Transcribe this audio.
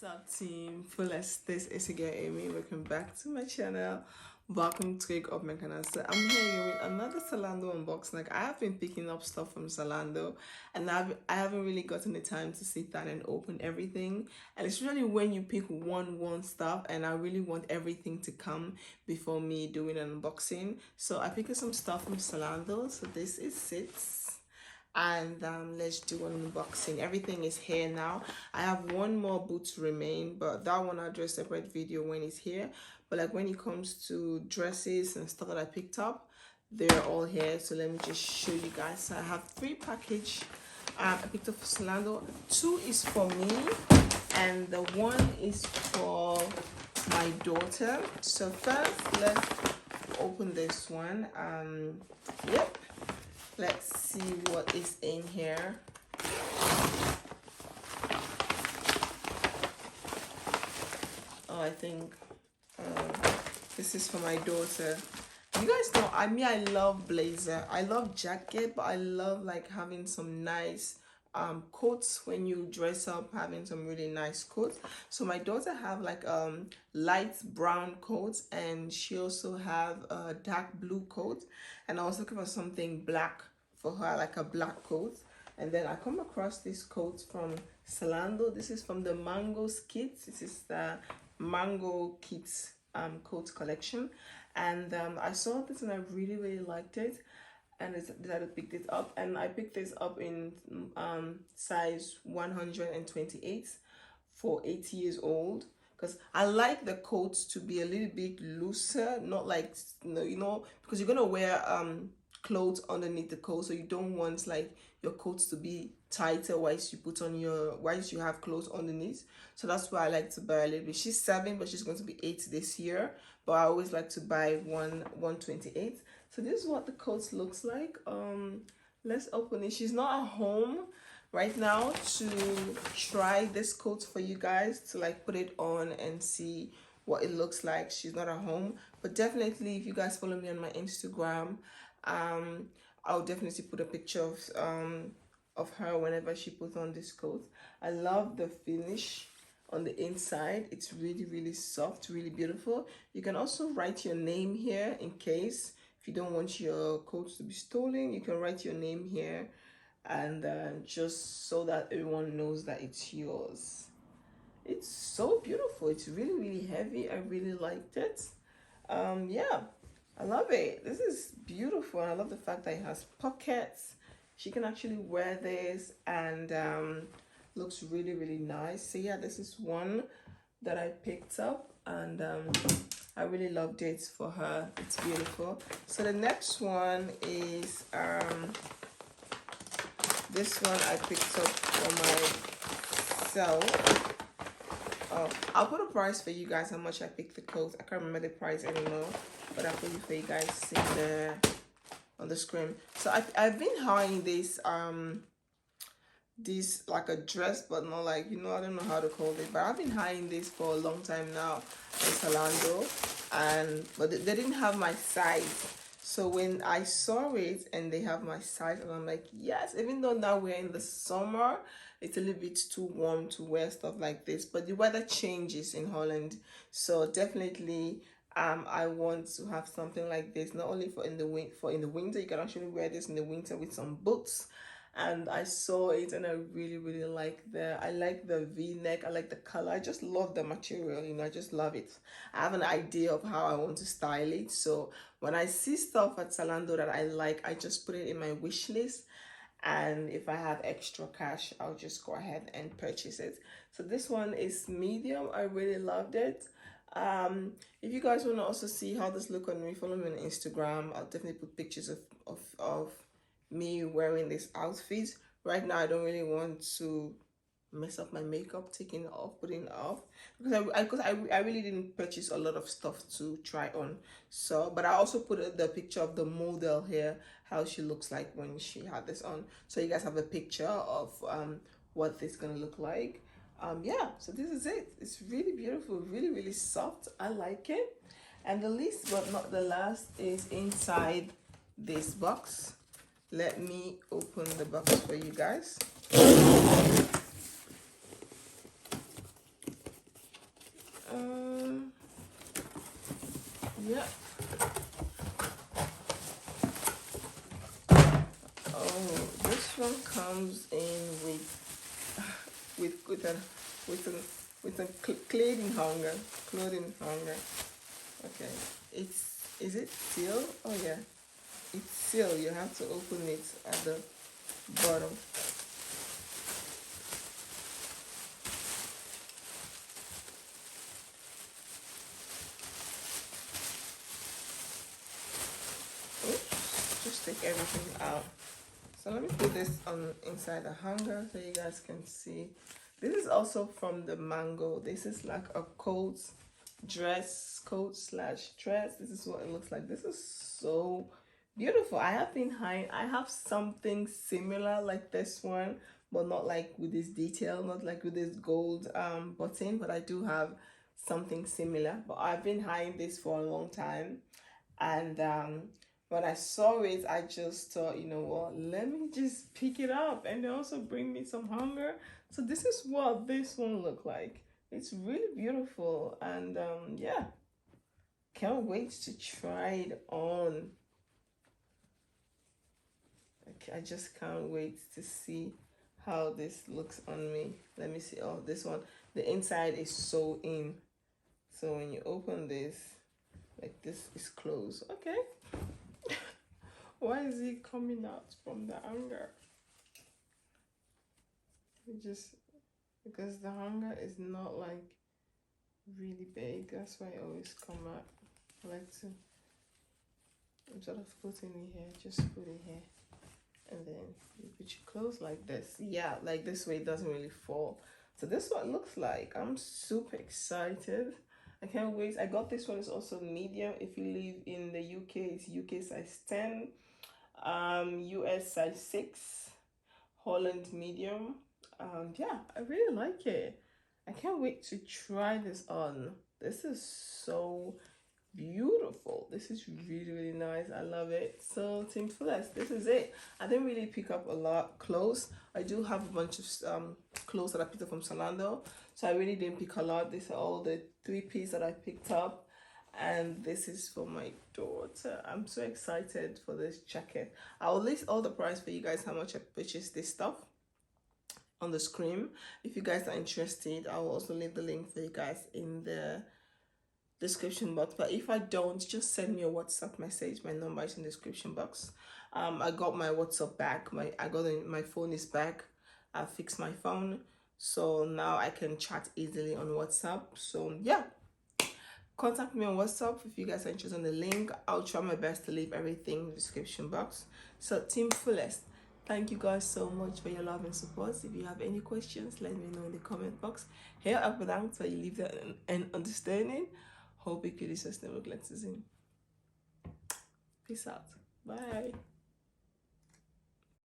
What's up, team? Fullest, this is again Amy. Welcome back to my channel. Welcome to Click Up my channel. So I'm here with another Zalando unboxing. Like, I have been picking up stuff from Zalando, and I haven't really gotten the time to sit down and open everything. And it's really when you pick one stuff, and I really want everything to come before me doing an unboxing. So I picked up some stuff from Zalando. So this is it. And let's do an unboxing. Everything is here now. I have one more boot to remain, but that one I'll do a separate video when it's here. But like when it comes to dresses and stuff that I picked up, they're all here. So let me just show you guys. So I have 3 packages I picked up for Zalando. 2 is for me and the 1 is for my daughter. So first let's open this one. Yep, let's see what is in here. Oh, I think this is for my daughter. You guys know, I love blazer. I love jacket, but I love like having some nice coats when you dress up, having some really nice coats. So my daughter have like light brown coats, and she also have a dark blue coat, and I was looking for something black for her, like a black coat. And then I come across this coat from Zalando. This is from the Mango Kits. This is the Mango Kits coat collection, and I saw this and I really liked it, and I decided to pick this up. And I picked this up in size 128 for 8 years old, because I like the coats to be a little bit looser, not like, you know, because you're gonna wear clothes underneath the coat, so you don't want like your coats to be tighter whilst you have clothes underneath. So that's why I like to buy a little bit. She's 7, but she's going to be 8 this year, but I always like to buy 128. So this is what the coat looks like. Let's open it. She's not at home right now to try this coat for you guys, to like put it on and see what it looks like. She's not at home, but definitely if you guys follow me on my Instagram, I'll definitely put a picture of her whenever she puts on this coat. I love the finish on the inside. It's really soft, really beautiful. You can also write your name here in case if you don't want your coat to be stolen. You can write your name here, and just so that everyone knows that it's yours. It's so beautiful. It's really heavy. I really liked it. Yeah, I love it. This is beautiful. I love the fact that it has pockets. She can actually wear this, and looks really nice. So yeah, this is one that I picked up, and I really loved it for her. It's beautiful. So the next one is this one I picked up for myself. Oh, I'll put a price for you guys how much I picked the coat. I can't remember the price anymore, but I'll put it for you guys see there on the screen. So I've been eyeing this this like a dress, but not like, you know, I don't know how to call it, but I've been eyeing this for a long time now in Zalando, but they didn't have my size. So when I saw it and they have my size, and I'm like, yes, even though now we're in the summer, it's a little bit too warm to wear stuff like this, but the weather changes in Holland, so definitely I want to have something like this, not only for in the winter. You can actually wear this in the winter with some boots. And I saw it and I really like I like the v-neck. I like the color. I just love the material, you know. I just love it. I have an idea of how I want to style it, so when I see stuff at Zalando that I like, I just put it in my wish list, and if I have extra cash, I'll just go ahead and purchase it. So this one is medium. I really loved it. If you guys want to also see how this look on me, follow me on Instagram. I'll definitely put pictures of me wearing this outfit. Right now I don't really want to mess up my makeup, taking it off, putting it off, because I really didn't purchase a lot of stuff to try on. So, but I also put the picture of the model here, how she looks like when she had this on, so you guys have a picture of what this is gonna look like. Yeah, so this is it. It's really beautiful, really soft. I like it. And the least but not the last is inside this box. Let me open the box for you guys. Yeah. Oh, this one comes in with a with a clothing hanger. Clothing hanger. Okay. Is it sealed? Oh yeah. It's sealed. You have to open it at the bottom. Oops, just take everything out. So let me put this on inside the hanger so you guys can see. This is also from the Mango. This is like a coat slash dress. This is what it looks like. This is so beautiful. I have something similar like this one, but not like with this detail, not like with this gold button, but I do have something similar. But I've been eyeing this for a long time, and when I saw it, I just thought, you know what, let me just pick it up, and they also bring me some hunger. So this is what this one looked like. It's really beautiful, and yeah, can't wait to try it on. I just can't wait to see how this looks on me. Let me see. Oh, this one, the inside is sewn in, so when you open this, like, this is closed. Okay. Why is it coming out from the hanger? Just because the hanger is not like really big, that's why it always come out. I like to instead of putting it here, just put it here, and then you put your clothes like this. Yeah, like this way it doesn't really fall. So this is what it looks like. I'm super excited. I can't wait. I got this one. It's also medium. If you live in the UK, it's UK size 10, US size 6, Holland medium. Yeah, I really like it. I can't wait to try this on. This is so beautiful. This is really nice. I love it. So Team Fullest, this is it. I didn't really pick up a lot clothes. I do have a bunch of clothes that I picked up from Zalando, so I really didn't pick a lot. These are all the 3-piece that I picked up, and this is for my daughter. I'm so excited for this jacket. I'll list all the price for you guys, how much I purchased this stuff, on the screen. If you guys are interested, I'll also leave the link for you guys in the description box. But if I don't, just send me a WhatsApp message. My number is in the description box. I got my WhatsApp back. My phone is back. I fixed my phone, so now I can chat easily on WhatsApp. So yeah, contact me on WhatsApp if you guys are interested in the link. I'll try my best to leave everything in the description box. So Team Fullest, thank you guys so much for your love and support. If you have any questions, let me know in the comment box. Here up and down so you leave that and understanding. Hope you could sustainable glasses in. Peace out. Bye.